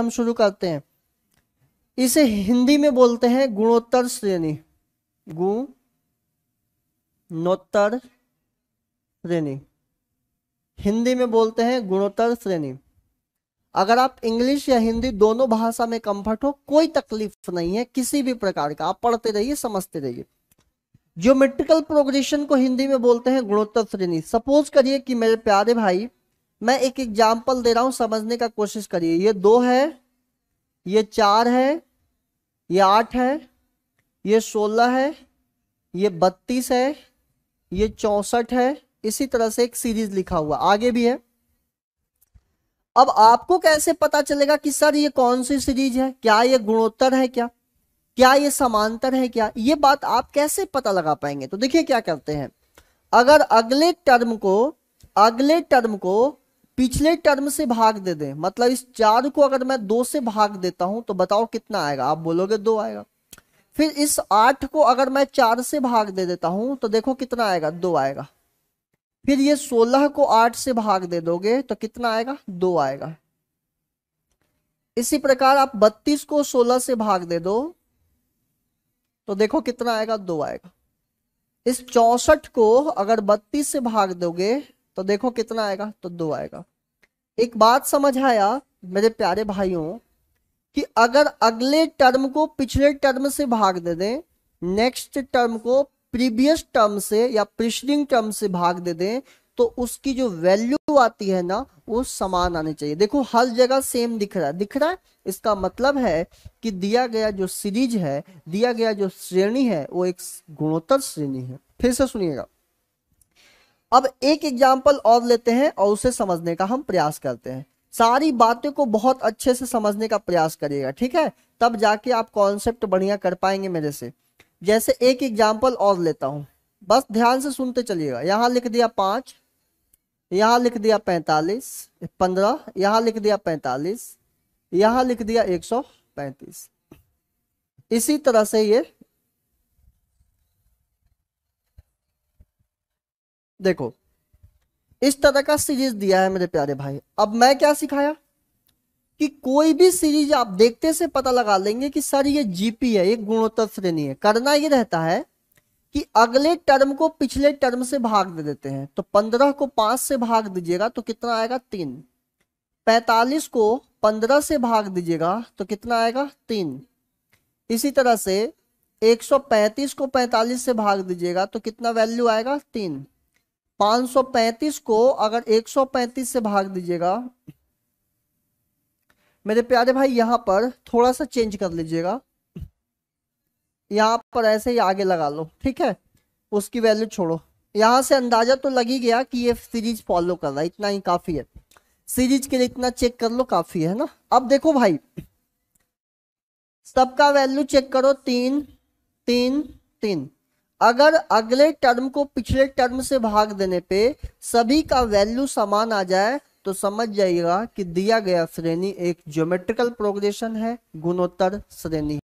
हम शुरू करते हैं। इसे हिंदी में बोलते हैं गुणोत्तर श्रेणी, गुणोत्तर श्रेणी, हिंदी में बोलते हैं गुणोत्तर श्रेणी। अगर आप इंग्लिश या हिंदी दोनों भाषा में कंफर्ट हो, कोई तकलीफ नहीं है किसी भी प्रकार का, आप पढ़ते रहिए, समझते रहिए। ज्योमेट्रिकल प्रोग्रेशन को हिंदी में बोलते हैं गुणोत्तर श्रेणी। सपोज करिए कि मेरे प्यारे भाई, मैं एक एग्जाम्पल दे रहा हूं, समझने का कोशिश करिए। ये 2 है, ये 4 है, ये 8 है, ये 16 है, ये 32 है, ये 64 है। इसी तरह से एक सीरीज लिखा हुआ आगे भी है। अब आपको कैसे पता चलेगा कि सर ये कौन सी सीरीज है, क्या ये गुणोत्तर है, क्या ये समांतर है, क्या ये बात आप कैसे पता लगा पाएंगे? तो देखिए क्या करते हैं, अगर अगले टर्म को पिछले टर्म से भाग दे दें, मतलब इस 4 को अगर मैं 2 से भाग देता हूं तो बताओ कितना आएगा? आप बोलोगे 2 आएगा। फिर इस 8 को अगर मैं 4 से भाग दे देता हूं तो देखो कितना आएगा? 2 आएगा। फिर ये 16 को 8 से भाग दे दोगे तो कितना आएगा? 2 आएगा। इसी प्रकार आप 32 को 16 से भाग दे दो तो देखो कितना आएगा? 2 आएगा। इस 64 को अगर 32 से भाग दोगे तो देखो कितना आएगा? तो 2 आएगा। एक बात समझ आया मेरे प्यारे भाइयों कि अगर अगले टर्म को पिछले टर्म से भाग दे दें, नेक्स्ट टर्म को प्रीवियस टर्म से या प्रीसीडिंग टर्म से भाग दे दें, तो उसकी जो वैल्यू आती है ना, वो समान आनी चाहिए। देखो हर जगह सेम दिख रहा है। इसका मतलब है कि दिया गया जो सीरीज है, दिया गया जो श्रेणी है, वो एक गुणोत्तर श्रेणी है। फिर से सुनिएगा। अब एक एग्जाम्पल और लेते हैं और उसे समझने का हम प्रयास करते हैं। सारी बातें को बहुत अच्छे से समझने का प्रयास करिएगा, ठीक है? तब जाके आप कॉन्सेप्ट बढ़िया कर पाएंगे मेरे से। जैसे एक एग्जाम्पल और लेता हूं, बस ध्यान से सुनते चलिएगा। यहां लिख दिया 5, यहां लिख दिया 45, 15, यहां लिख दिया 45, यहां लिख दिया 135। इसी तरह से ये देखो, इस तरह का सीरीज दिया है मेरे प्यारे भाई। अब मैं क्या सिखाया कि कोई भी सीरीज आप देखते से पता लगा लेंगे कि सर ये जीपी है, एक गुणोत्तर श्रेणी है। करना ये रहता है कि अगले टर्म को पिछले टर्म से भाग दे देते हैं। तो 15 को 5 से भाग दीजिएगा तो कितना आएगा? 3। 45 को 15 से भाग दीजिएगा तो कितना आएगा? 3। इसी तरह से 135 को 45 से भाग दीजिएगा तो कितना वैल्यू आएगा? 3। 535 को अगर 135 से भाग दीजिएगा, मेरे प्यारे भाई यहां पर थोड़ा सा चेंज कर लीजिएगा, यहां पर ऐसे ही आगे लगा लो, ठीक है? उसकी वैल्यू छोड़ो। यहां से अंदाजा तो लग ही गया कि ये सीरीज फॉलो कर रहा है, इतना ही काफी है। सीरीज के लिए इतना चेक कर लो, काफी है ना? अब देखो भाई, सबका वैल्यू चेक करो, 3 3 3। अगर अगले टर्म को पिछले टर्म से भाग देने पे सभी का वैल्यू समान आ जाए तो समझ जाइएगा कि दिया गया श्रेणी एक ज्योमेट्रिकल प्रोग्रेशन है, गुणोत्तर श्रेणी।